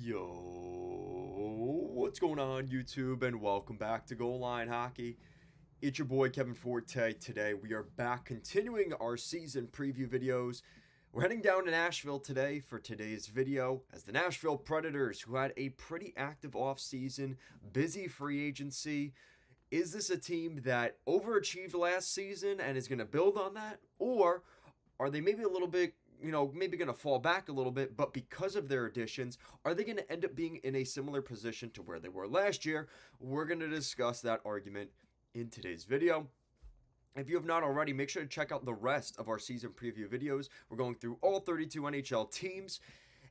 Yo, what's going on, YouTube, and welcome back to Goal Line Hockey. It's your boy Kevin Forte. Today we are back continuing our season preview videos. We're heading down to Nashville today for today's video as the Nashville Predators, who had a pretty active offseason, busy free agency. Is this a team that overachieved last season and is going to build on that? Or are they maybe a little bit maybe going to fall back a little bit, but because of their additions, are they going to end up being in a similar position to where they were last year? We're going to discuss that argument in today's video. If you have not already, make sure to check out the rest of our season preview videos. We're going through all 32 NHL teams.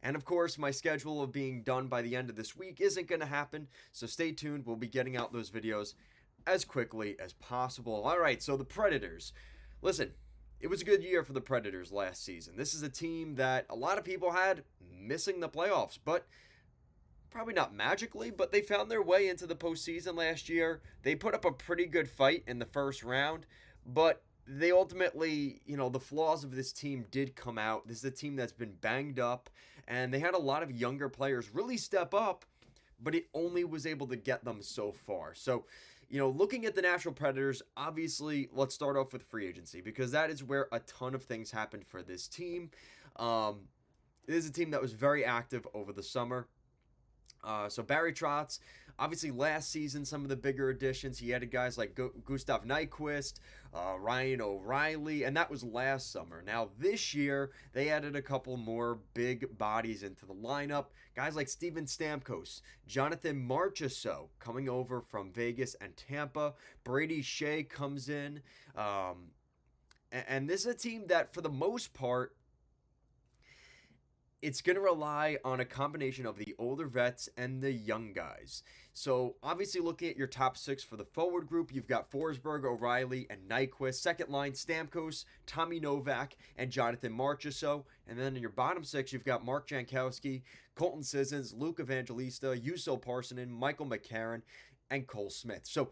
And of course, my schedule of being done by the end of this week isn't going to happen, so stay tuned. We'll be getting out those videos as quickly as possible. All right, so the Predators. Listen, it was a good year for the Predators last season. This is a team that a lot of people had missing the playoffs, but probably not magically, but they found their way into the postseason last year. They put up a pretty good fight in the first round, but they ultimately, the flaws of this team did come out. This is a team that's been banged up, and they had a lot of younger players really step up, but it only was able to get them so far. So, looking at the Nashville Predators, obviously, let's start off with free agency because that is where a ton of things happened for this team. It is a team that was very active over the summer. So Barry Trotz, obviously last season, some of the bigger additions, he added guys like Gustav Nyquist, Ryan O'Reilly, and that was last summer. Now this year, they added a couple more big bodies into the lineup. Guys like Steven Stamkos, Jonathan Marchessault coming over from Vegas and Tampa. Brady Shea comes in. And this is a team that, for the most part, it's going to rely on a combination of the older vets and the young guys. So, obviously, looking at your top six for the forward group, you've got Forsberg, O'Reilly, and Nyquist. Second line, Stamkos, Tommy Novak, and Jonathan Marchessault. And then in your bottom six, you've got Mark Jankowski, Colton Sissons, Luke Evangelista, Juuso Parssinen, Michael McCarron, and Cole Smith. So,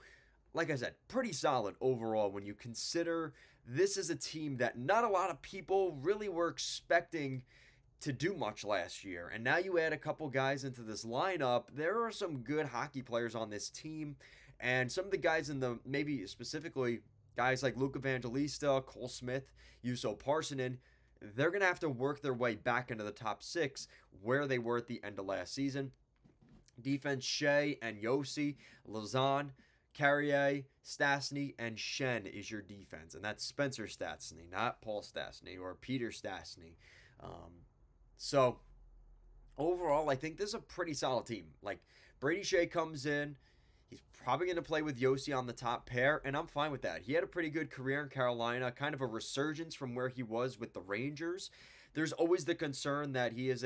like I said, pretty solid overall when you consider this is a team that not a lot of people really were expecting to do much last year. And now you add a couple guys into this lineup. There are some good hockey players on this team. And some of the guys maybe specifically guys like Luke Evangelista, Cole Smith, Juuso Parssinen, they're going to have to work their way back into the top six where they were at the end of last season. Defense, Shea and Yossi, Lausanne, Carrier, Stastny, and Shen is your defense. And that's Spencer Stastny, not Paul Stastny or Peter Stastny. So, overall, I think this is a pretty solid team. Like, Brady Shea comes in. He's probably going to play with Yossi on the top pair, and I'm fine with that. He had a pretty good career in Carolina, kind of a resurgence from where he was with the Rangers. There's always the concern that he is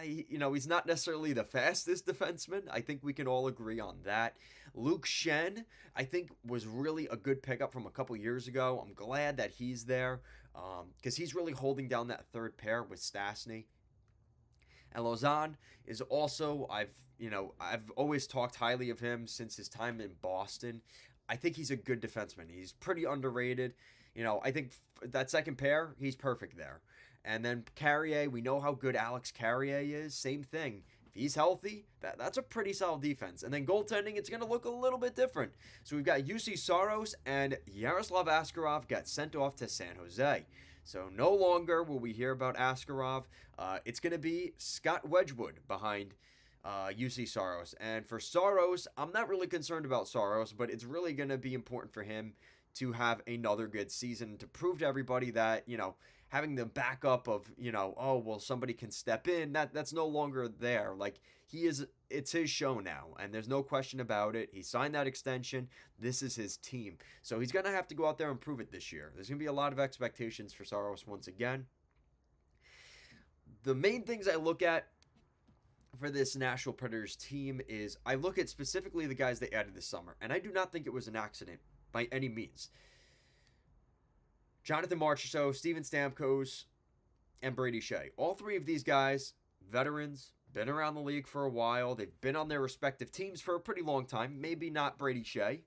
he's not necessarily the fastest defenseman. I think we can all agree on that. Luke Shen, I think, was really a good pickup from a couple years ago. I'm glad that he's there because he's really holding down that third pair with Stastny. And Lausanne is also, I've always talked highly of him since his time in Boston. I think he's a good defenseman. He's pretty underrated. I think that second pair, he's perfect there. And then Carrier, we know how good Alex Carrier is. Same thing. If he's healthy, that's a pretty solid defense. And then goaltending, it's going to look a little bit different. So we've got UC Saros and Yaroslav Askarov got sent off to San Jose. So no longer will we hear about Askarov. It's going to be Scott Wedgwood behind UC Saros. And for Saros, I'm not really concerned about Saros, but it's really going to be important for him to have another good season to prove to everybody that, having the backup of, somebody can step in, that's no longer there. Like, it's his show now, and there's no question about it. He signed that extension. This is his team. So he's going to have to go out there and prove it this year. There's going to be a lot of expectations for Saros once again. The main things I look at for this Nashville Predators team is I look at specifically the guys they added this summer, and I do not think it was an accident by any means. Jonathan Marchessault, Steven Stamkos, and Brady Shea. All three of these guys, veterans, been around the league for a while. They've been on their respective teams for a pretty long time. Maybe not Brady Shea,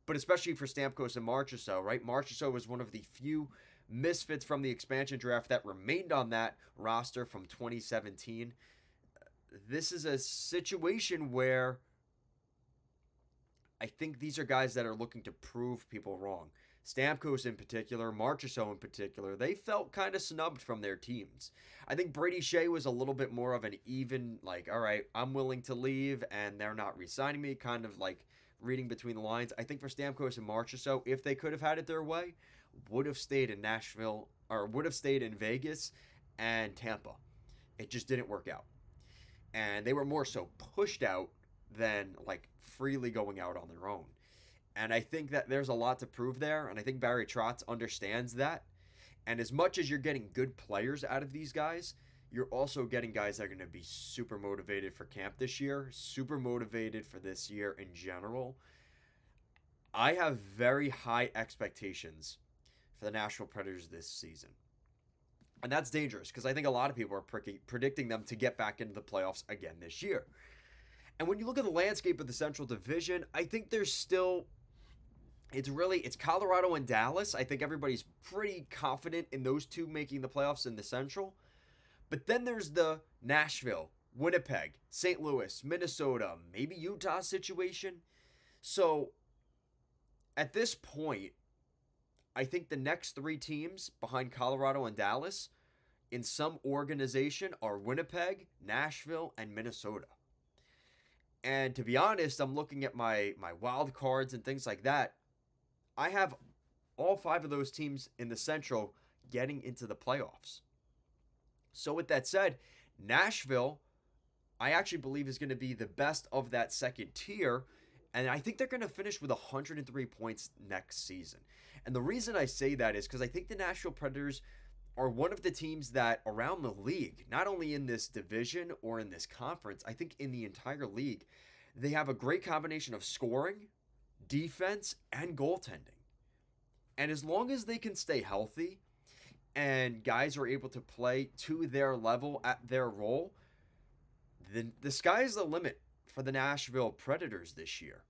but especially for Stamkos and Marchessault, right? Marchessault was one of the few misfits from the expansion draft that remained on that roster from 2017. this is a situation where I think these are guys that are looking to prove people wrong. Stamkos in particular, Marchessault in particular, they felt kind of snubbed from their teams. I think Brady Shea was a little bit more of an even, like, all right, I'm willing to leave and they're not re-signing me, kind of like reading between the lines. I think for Stamkos and Marchessault, if they could have had it their way, would have stayed in Nashville or would have stayed in Vegas and Tampa. It just didn't work out. And they were more so pushed out than like freely going out on their own. And I think that there's a lot to prove there. And I think Barry Trotz understands that. And as much as you're getting good players out of these guys, you're also getting guys that are going to be super motivated for camp this year, super motivated for this year in general. I have very high expectations for the Nashville Predators this season. And that's dangerous because I think a lot of people are predicting them to get back into the playoffs again this year. And when you look at the landscape of the Central Division, I think there's still, it's Colorado and Dallas. I think everybody's pretty confident in those two making the playoffs in the Central. But then there's the Nashville, Winnipeg, St. Louis, Minnesota, maybe Utah situation. So at this point, I think the next three teams behind Colorado and Dallas in some organization are Winnipeg, Nashville, and Minnesota. And to be honest, I'm looking at my wild cards and things like that. I have all five of those teams in the Central getting into the playoffs. So with that said, Nashville, I actually believe is going to be the best of that second tier. And I think they're going to finish with 103 points next season. And the reason I say that is because I think the Nashville Predators are one of the teams that around the league, not only in this division or in this conference, I think in the entire league, they have a great combination of scoring, defense, and goaltending. And as long as they can stay healthy and guys are able to play to their level at their role, then the sky's the limit for the Nashville Predators this year.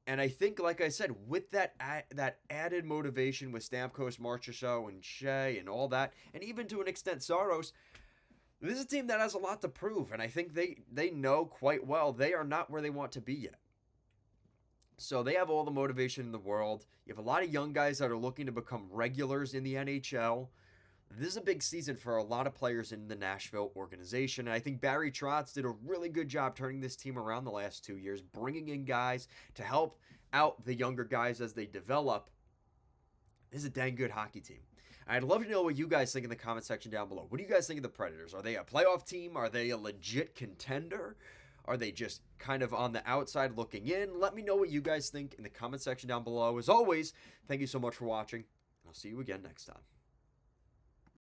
And I think, like I said, with that added motivation with Stamkos, Marchessault, and Shea and all that, and even to an extent Saros, this is a team that has a lot to prove. And I think they know quite well they are not where they want to be yet. So they have all the motivation in the world. You have a lot of young guys that are looking to become regulars in the NHL. This is a big season for a lot of players in the Nashville organization. And I think Barry Trotz did a really good job turning this team around the last 2 years, bringing in guys to help out the younger guys as they develop. This is a dang good hockey team. I'd love to know what you guys think in the comment section down below. What do you guys think of the Predators? Are they a playoff team? Are they a legit contender? Are they just kind of on the outside looking in? Let me know what you guys think in the comment section down below. As always, thank you so much for watching. I'll see you again next time.